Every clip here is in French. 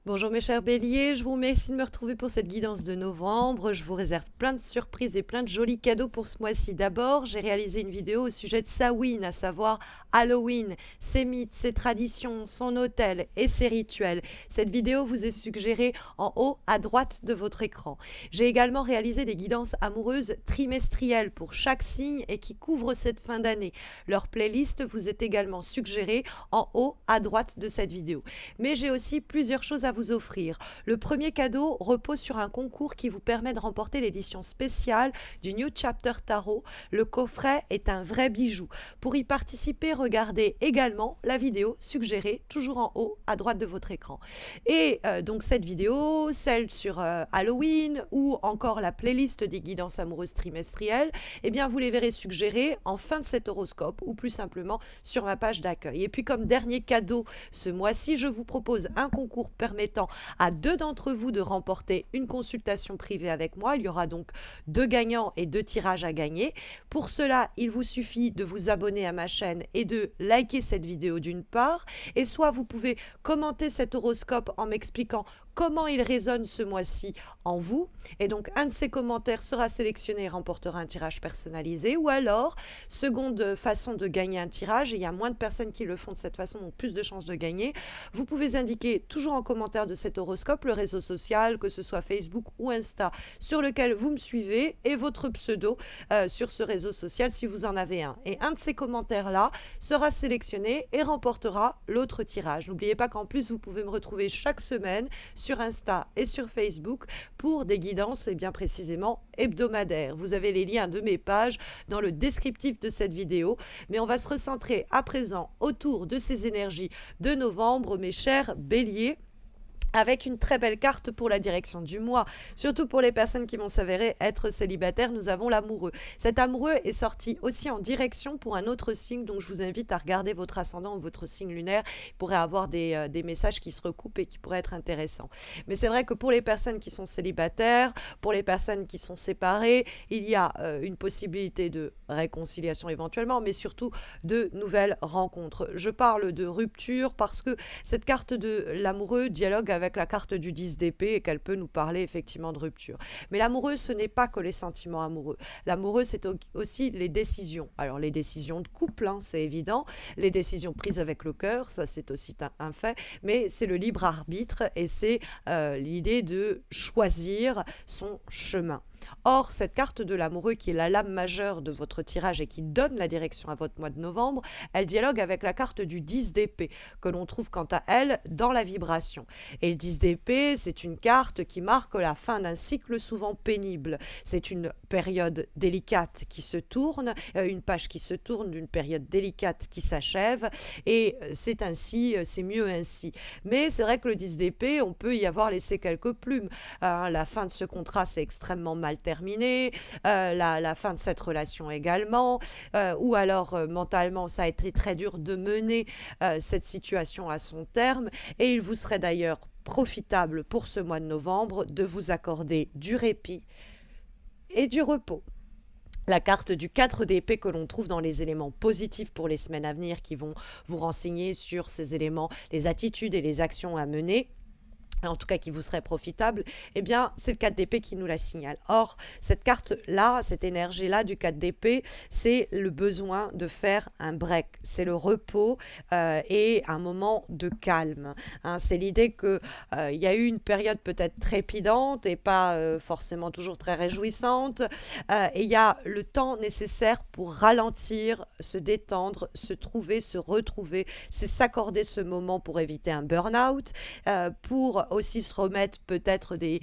Bonjour mes chers béliers, je vous remercie de me retrouver pour cette guidance de novembre. Je vous réserve plein de surprises et plein de jolis cadeaux pour ce mois-ci. D'abord, j'ai réalisé une vidéo au sujet de Samhain, à savoir Halloween, ses mythes, ses traditions, son hôtel et ses rituels. Cette vidéo vous est suggérée en haut à droite de votre écran. J'ai également réalisé des guidances amoureuses trimestrielles pour chaque signe et qui couvrent cette fin d'année. Leur playlist vous est également suggérée en haut à droite de cette vidéo. Mais j'ai aussi plusieurs choses à vous offrir. Le premier cadeau repose sur un concours qui vous permet de remporter l'édition spéciale du New Chapter Tarot. Le coffret est un vrai bijou. Pour y participer, regardez également la vidéo suggérée, toujours en haut à droite de votre écran. Et donc cette vidéo, celle sur Halloween ou encore la playlist des guidances amoureuses trimestrielles, eh bien vous les verrez suggérées en fin de cet horoscope ou plus simplement sur ma page d'accueil. Et puis comme dernier cadeau ce mois-ci, je vous propose un concours permettant à 2 d'entre vous de remporter une consultation privée avec moi. Il y aura donc 2 gagnants et 2 tirages à gagner. Pour cela, il vous suffit de vous abonner à ma chaîne et de liker cette vidéo d'une part, et soit vous pouvez commenter cet horoscope en m'expliquant comment il résonne ce mois-ci en vous, et donc un de ces commentaires sera sélectionné et remportera un tirage personnalisé, ou alors, seconde façon de gagner un tirage, et il y a moins de personnes qui le font de cette façon, donc plus de chances de gagner, vous pouvez indiquer toujours en commentaire de cet horoscope le réseau social, que ce soit Facebook ou Insta, sur lequel vous me suivez, et votre pseudo sur ce réseau social si vous en avez un. Et un de ces commentaires-là sera sélectionné et remportera l'autre tirage. N'oubliez pas qu'en plus, vous pouvez me retrouver chaque semaine sur Insta et sur Facebook pour des guidances et bien précisément hebdomadaires. Vous avez les liens de mes pages dans le descriptif de cette vidéo, mais on va se recentrer à présent autour de ces énergies de novembre, mes chers béliers, avec une très belle carte pour la direction du mois. Surtout pour les personnes qui vont s'avérer être célibataires, nous avons l'amoureux. Cet amoureux est sorti aussi en direction pour un autre signe, donc je vous invite à regarder votre ascendant ou votre signe lunaire. Il pourrait avoir des messages qui se recoupent et qui pourraient être intéressants. Mais c'est vrai que pour les personnes qui sont célibataires, pour les personnes qui sont séparées, il y a une possibilité de réconciliation éventuellement, mais surtout de nouvelles rencontres. Je parle de rupture parce que cette carte de l'amoureux dialogue avec la carte du 10 d'épée et qu'elle peut nous parler effectivement de rupture. Mais l'amoureux, ce n'est pas que les sentiments amoureux. L'amoureux, c'est aussi les décisions. Alors les décisions de couple, hein, c'est évident. Les décisions prises avec le cœur, ça c'est aussi un fait. Mais c'est le libre arbitre et c'est l'idée de choisir son chemin. Or, cette carte de l'amoureux, qui est la lame majeure de votre tirage et qui donne la direction à votre mois de novembre, elle dialogue avec la carte du 10 d'épée, que l'on trouve quant à elle dans la vibration. Et le 10 d'épée, c'est une carte qui marque la fin d'un cycle souvent pénible. C'est une période délicate qui se tourne, une page qui se tourne d'une période délicate qui s'achève, et c'est ainsi, c'est mieux ainsi. Mais c'est vrai que le 10 d'épée, on peut y avoir laissé quelques plumes. La fin de ce contrat, c'est extrêmement mal terminé, la fin de cette relation également, ou alors mentalement, ça a été très dur de mener cette situation à son terme, et il vous serait d'ailleurs profitable pour ce mois de novembre de vous accorder du répit et du repos. La carte du 4 d'épée que l'on trouve dans les éléments positifs pour les semaines à venir qui vont vous renseigner sur ces éléments, les attitudes et les actions à mener, en tout cas qui vous serait profitable, eh bien, c'est le 4 d'épée qui nous la signale. Or, cette carte-là, cette énergie-là du 4 d'épée, c'est le besoin de faire un break. C'est le repos et un moment de calme. Hein. C'est l'idée qu'il y a eu une période peut-être trépidante et pas forcément toujours très réjouissante. Et il y a le temps nécessaire pour ralentir, se détendre, se trouver, se retrouver. C'est s'accorder ce moment pour éviter un burn-out, pour aussi se remettre peut-être des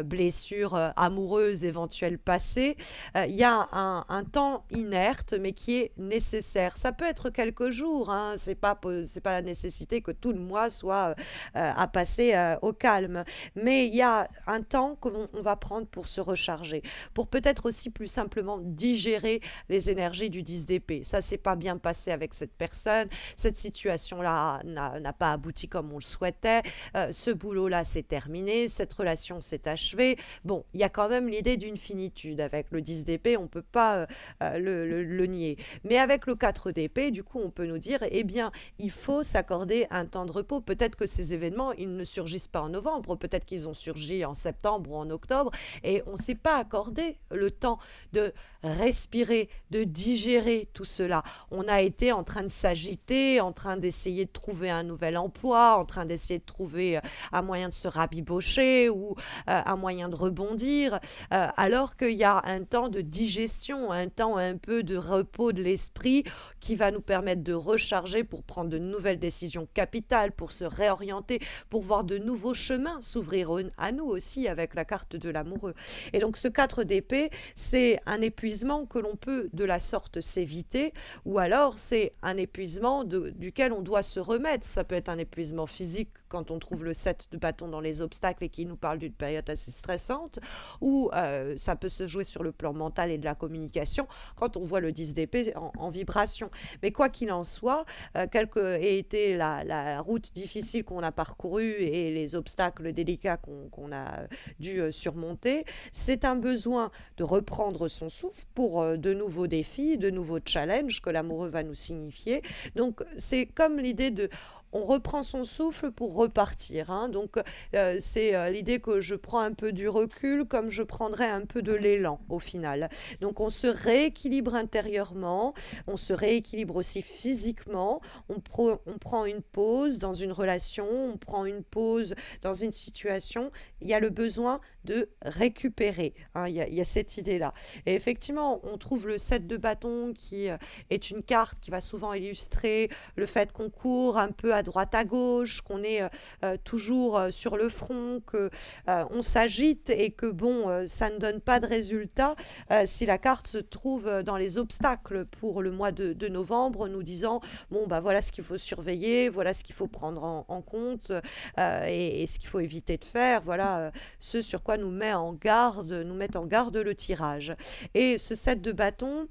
blessures amoureuses éventuelles passées. Il y a un temps inerte mais qui est nécessaire. Ça peut être quelques jours, hein. C'est pas la nécessité que tout le mois soit à passer au calme. Mais il y a un temps qu'on va prendre pour se recharger, pour peut-être aussi plus simplement digérer les énergies du 10 d'épée. Ça s'est pas bien passé avec cette personne, cette situation-là n'a pas abouti comme on le souhaitait, ce boulot boulot-là, c'est terminé, cette relation s'est achevée. Bon, il y a quand même l'idée d'une finitude avec le 10 d'épée, on ne peut pas le nier. Mais avec le 4 d'épée, du coup, on peut nous dire, eh bien, il faut s'accorder un temps de repos. Peut-être que ces événements, ils ne surgissent pas en novembre, peut-être qu'ils ont surgi en septembre ou en octobre, et on ne s'est pas accordé le temps de respirer, de digérer tout cela. On a été en train de s'agiter, en train d'essayer de trouver un nouvel emploi, en train d'essayer de trouver un moyen de se rabibocher ou un moyen de rebondir, alors qu'il y a un temps de digestion, un temps un peu de repos de l'esprit qui va nous permettre de recharger pour prendre de nouvelles décisions capitales, pour se réorienter, pour voir de nouveaux chemins s'ouvrir à nous aussi avec la carte de l'amoureux. Et donc ce 4 d'épée, c'est un épuisement que l'on peut de la sorte s'éviter, ou alors c'est un épuisement duquel on doit se remettre. Ça peut être un épuisement physique quand on trouve le 7 de bâton dans les obstacles et qui nous parle d'une période assez stressante, ou ça peut se jouer sur le plan mental et de la communication quand on voit le 10 d'épée en vibration. Mais quoi qu'il en soit, quelle qu'ait été la route difficile qu'on a parcourue et les obstacles délicats qu'on a dû surmonter, c'est un besoin de reprendre son souffle pour de nouveaux défis, de nouveaux challenges que l'amoureux va nous signifier. Donc c'est comme l'idée de on reprend son souffle pour repartir, hein. Donc, c'est l'idée que je prends un peu du recul comme je prendrais un peu de l'élan au final. Donc, on se rééquilibre intérieurement, on se rééquilibre aussi physiquement, on prend une pause dans une relation, on prend une pause dans une situation. Il y a le besoin de récupérer, hein. Il y a cette idée-là. Et effectivement, on trouve le 7 de bâton qui est une carte qui va souvent illustrer le fait qu'on court un peu à droite à gauche, qu'on est toujours sur le front, que on s'agite et que bon, ça ne donne pas de résultat si la carte se trouve dans les obstacles pour le mois de novembre, nous disant bon bah voilà ce qu'il faut surveiller, voilà ce qu'il faut prendre en compte et ce qu'il faut éviter de faire, voilà ce sur quoi nous met en garde le tirage. Et ce 7 de bâton,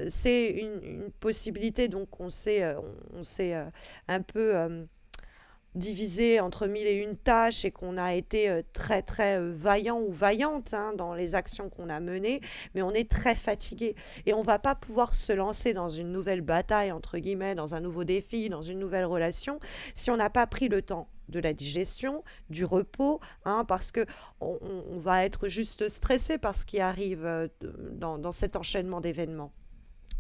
c'est une possibilité, donc on s'est un peu divisé entre mille et une tâches et qu'on a été très très vaillant ou vaillante, hein, dans les actions qu'on a menées, mais on est très fatigué et on va pas pouvoir se lancer dans une nouvelle bataille, entre guillemets, dans un nouveau défi, dans une nouvelle relation, si on n'a pas pris le temps de la digestion, du repos, hein, parce que on va être juste stressé par ce qui arrive dans cet enchaînement d'événements.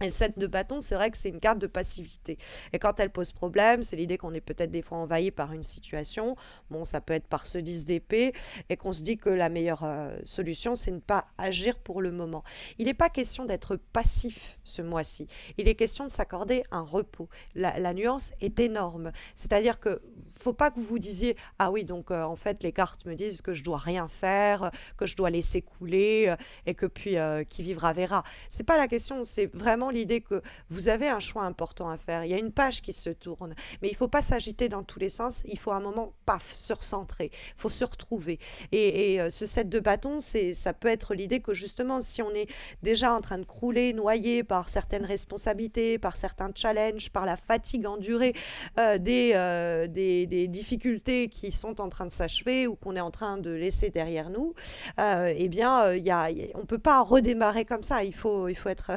Et le 7 de bâton, c'est vrai que c'est une carte de passivité. Et quand elle pose problème, c'est l'idée qu'on est peut-être des fois envahi par une situation. Bon, ça peut être par ce 10 d'épée, et qu'on se dit que la meilleure solution, c'est ne pas agir pour le moment. Il n'est pas question d'être passif ce mois-ci. Il est question de s'accorder un repos. La nuance est énorme. C'est-à-dire que faut pas que vous vous disiez ah oui, donc en fait, les cartes me disent que je dois rien faire, que je dois laisser couler, et que puis qui vivra verra. C'est pas la question, c'est vraiment l'idée que vous avez un choix important à faire. Il y a une page qui se tourne, mais il ne faut pas s'agiter dans tous les sens. Il faut un moment, paf, se recentrer. Il faut se retrouver. Et ce 7 de bâton, ça peut être l'idée que justement, si on est déjà en train de crouler, noyé par certaines responsabilités, par certains challenges, par la fatigue endurée, des difficultés qui sont en train de s'achever ou qu'on est en train de laisser derrière nous, eh bien, on ne peut pas redémarrer comme ça. Il faut être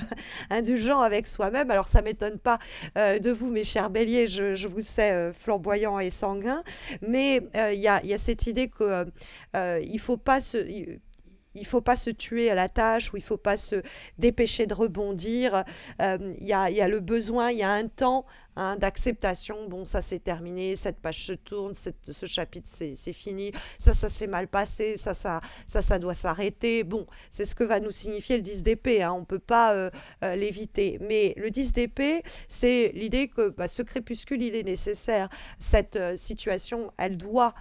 indulgent avec soi-même. Alors, ça ne m'étonne pas de vous, mes chers béliers, je vous sais flamboyant et sanguin, mais y a cette idée que il faut pas il faut pas se tuer à la tâche ou il faut pas se dépêcher de rebondir. Il y a le besoin, il y a un temps, hein, d'acceptation. Bon, ça c'est terminé, cette page se tourne, ce chapitre c'est fini, ça s'est mal passé, ça doit s'arrêter. Bon, c'est ce que va nous signifier le 10 d'épée, hein, on ne peut pas l'éviter. Mais le 10 d'épée, c'est l'idée que ce crépuscule, il est nécessaire. Cette situation, elle doit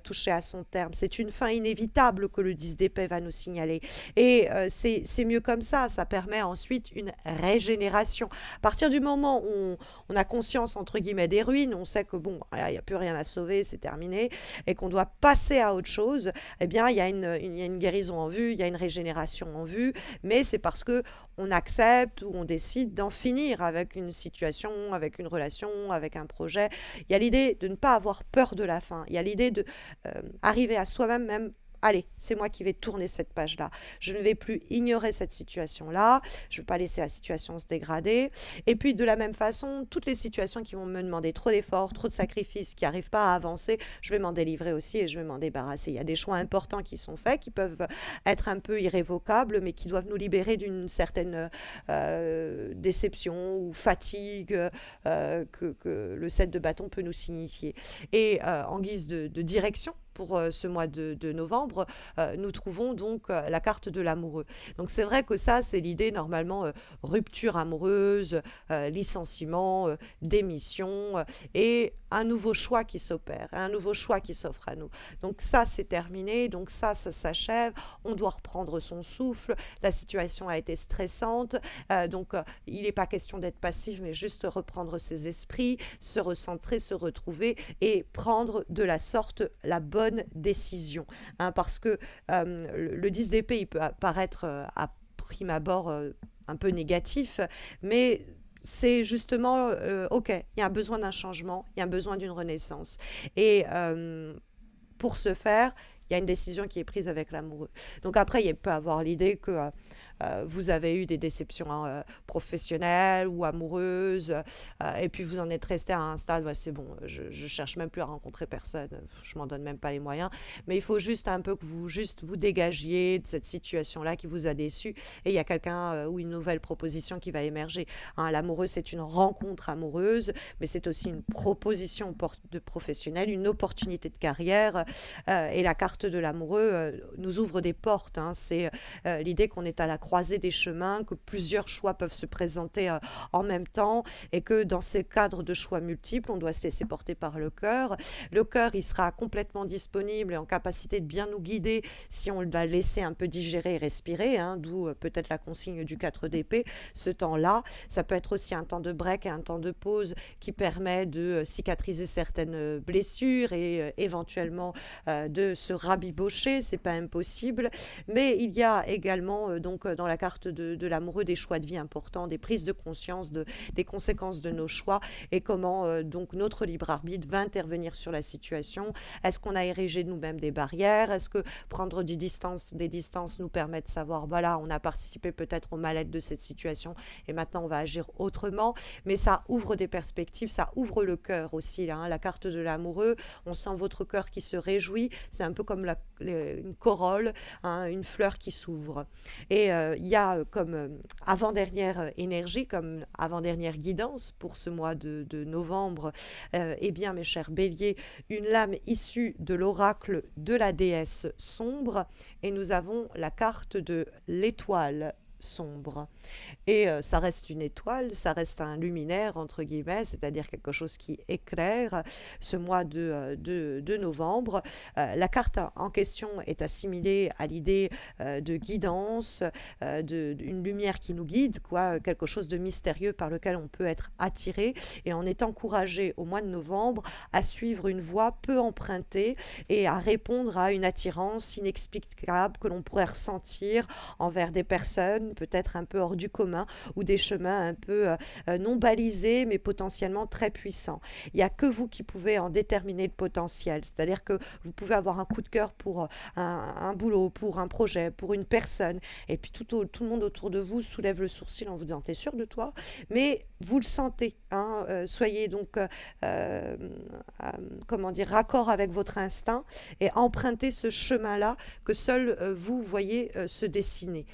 toucher à son terme. C'est une fin inévitable que le 10 d'épée va nous signaler. Et c'est mieux comme ça permet ensuite une régénération. À partir du moment où on a conscience conscience, entre guillemets, des ruines, on sait que bon, il n'y a plus rien à sauver, c'est terminé, et qu'on doit passer à autre chose, eh bien, il y a une guérison en vue, il y a une régénération en vue, mais c'est parce que on accepte ou on décide d'en finir avec une situation, avec une relation, avec un projet. Il y a l'idée de ne pas avoir peur de la fin. Il y a l'idée de arriver à soi-même même. Allez, c'est moi qui vais tourner cette page-là. Je ne vais plus ignorer cette situation-là. Je ne vais pas laisser la situation se dégrader. Et puis, de la même façon, toutes les situations qui vont me demander trop d'efforts, trop de sacrifices, qui n'arrivent pas à avancer, je vais m'en délivrer aussi et je vais m'en débarrasser. Il y a des choix importants qui sont faits, qui peuvent être un peu irrévocables, mais qui doivent nous libérer d'une certaine déception ou fatigue que le 7 de bâton peut nous signifier. Et en guise de direction, pour ce mois de novembre, nous trouvons donc la carte de l'amoureux. Donc c'est vrai que ça, c'est l'idée normalement rupture amoureuse, licenciement, démission et un nouveau choix qui s'opère, un nouveau choix qui s'offre à nous. Donc ça, c'est terminé, donc ça s'achève, on doit reprendre son souffle, la situation a été stressante, donc il n'est pas question d'être passif, mais juste reprendre ses esprits, se recentrer, se retrouver et prendre de la sorte la bonne décision. Hein, parce que le 10 d'épée, il peut apparaître à prime abord un peu négatif, mais c'est justement, ok, il y a besoin d'un changement, il y a besoin d'une renaissance. Et pour ce faire, il y a une décision qui est prise avec l'amoureux. Donc après, il peut avoir l'idée que vous avez eu des déceptions professionnelles ou amoureuses, et puis vous en êtes resté à un stade, ouais, c'est bon, je cherche même plus à rencontrer personne, je m'en donne même pas les moyens, mais il faut juste un peu que vous dégagiez de cette situation-là qui vous a déçu, et il y a quelqu'un ou une nouvelle proposition qui va émerger. Hein, l'amoureux, c'est une rencontre amoureuse, mais c'est aussi une proposition de professionnel, une opportunité de carrière, et la carte de l'amoureux nous ouvre des portes. Hein, c'est l'idée qu'on est à la croisée des chemins, que plusieurs choix peuvent se présenter en même temps et que dans ces cadres de choix multiples, on doit se laisser porter par le cœur. Le cœur, il sera complètement disponible et en capacité de bien nous guider si on l'a laissé un peu digérer et respirer, hein, d'où peut-être la consigne du 4 d'épée. Ce temps-là, ça peut être aussi un temps de break et un temps de pause qui permet de cicatriser certaines blessures et éventuellement de se rabibocher, c'est pas impossible. Mais il y a également donc dans la carte de l'amoureux des choix de vie importants, des prises de conscience des conséquences de nos choix et comment donc notre libre arbitre va intervenir sur la situation. Est-ce qu'on a érigé nous-mêmes des barrières? Est-ce que prendre des distances nous permet de savoir, voilà, on a participé peut-être au mal-être de cette situation et maintenant on va agir autrement? Mais ça ouvre des perspectives, ça ouvre le cœur aussi. Là, hein, la carte de l'amoureux, on sent votre cœur qui se réjouit. C'est un peu comme une corolle, hein, une fleur qui s'ouvre. Et il y a comme avant-dernière énergie, comme avant-dernière guidance pour ce mois de novembre, eh bien mes chers béliers, une lame issue de l'oracle de la déesse sombre, et nous avons la carte de l'étoile sombre. Et ça reste une étoile, ça reste un luminaire, entre guillemets, c'est-à-dire quelque chose qui éclaire ce mois de novembre. La carte en question est assimilée à l'idée de guidance, d'une lumière qui nous guide, quoi, quelque chose de mystérieux par lequel on peut être attiré, et on est encouragé au mois de novembre à suivre une voie peu empruntée et à répondre à une attirance inexplicable que l'on pourrait ressentir envers des personnes peut-être un peu hors du commun ou des chemins un peu non balisés mais potentiellement très puissants. Il n'y a que vous qui pouvez en déterminer le potentiel, c'est-à-dire que vous pouvez avoir un coup de cœur pour un boulot, pour un projet, pour une personne, et puis tout le monde autour de vous soulève le sourcil en vous disant « t'es sûr de toi ?» Mais vous le sentez, hein, soyez donc comment dire, raccord avec votre instinct et empruntez ce chemin-là que seul vous voyez se dessiner.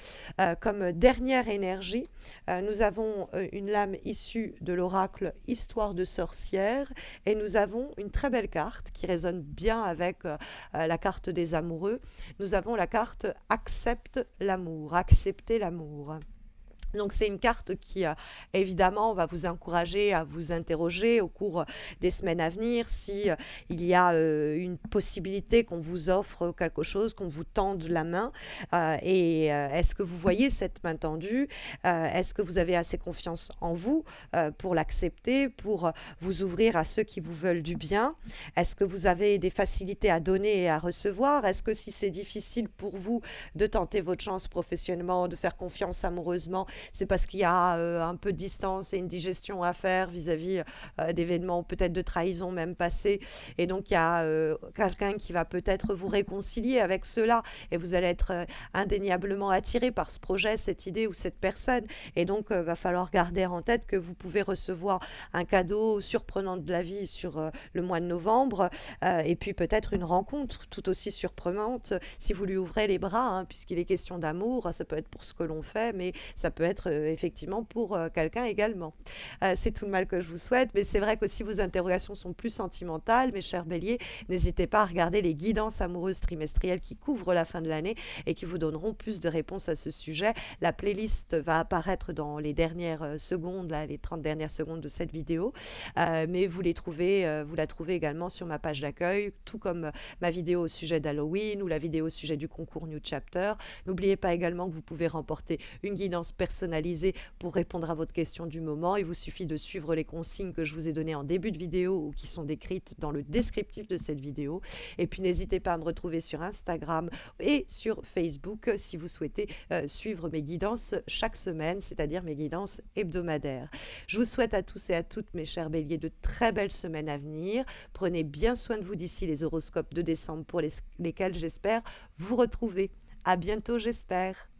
Comme dernière énergie, nous avons une lame issue de l'oracle Histoire de sorcière, et nous avons une très belle carte qui résonne bien avec la carte des amoureux. Nous avons la carte Accepte l'amour, accepter l'amour. Donc c'est une carte qui, évidemment, va vous encourager à vous interroger au cours des semaines à venir si il y a une possibilité qu'on vous offre quelque chose, qu'on vous tende la main. Est-ce que vous voyez cette main tendue? Est-ce que vous avez assez confiance en vous pour l'accepter, pour vous ouvrir à ceux qui vous veulent du bien? Est-ce que vous avez des facilités à donner et à recevoir? Est-ce que si c'est difficile pour vous de tenter votre chance professionnellement, de faire confiance amoureusement, c'est parce qu'il y a un peu de distance et une digestion à faire vis-à-vis d'événements peut-être de trahison même passés. Et donc il y a quelqu'un qui va peut-être vous réconcilier avec cela et vous allez être indéniablement attiré par ce projet, cette idée ou cette personne. Et donc va falloir garder en tête que vous pouvez recevoir un cadeau surprenant de la vie sur le mois de novembre et puis peut-être une rencontre tout aussi surprenante si vous lui ouvrez les bras, hein, puisqu'il est question d'amour. Ça peut être pour ce que l'on fait, mais ça peut être effectivement pour quelqu'un également. C'est tout le mal que je vous souhaite, mais c'est vrai que si vos interrogations sont plus sentimentales, mes chers béliers, n'hésitez pas à regarder les guidances amoureuses trimestrielles qui couvrent la fin de l'année et qui vous donneront plus de réponses à ce sujet. La playlist va apparaître dans les dernières secondes, là, les 30 dernières secondes de cette vidéo, mais vous la trouvez également sur ma page d'accueil, tout comme ma vidéo au sujet d'Halloween ou la vidéo au sujet du concours New Chapter. N'oubliez pas également que vous pouvez remporter une guidance personnalisée pour répondre à votre question du moment. Il vous suffit de suivre les consignes que je vous ai données en début de vidéo ou qui sont décrites dans le descriptif de cette vidéo. Et puis n'hésitez pas à me retrouver sur Instagram et sur Facebook si vous souhaitez suivre mes guidances chaque semaine, c'est-à-dire mes guidances hebdomadaires. Je vous souhaite à tous et à toutes, mes chers béliers, de très belles semaines à venir. Prenez bien soin de vous d'ici les horoscopes de décembre pour lesquels j'espère vous retrouver. À bientôt, j'espère.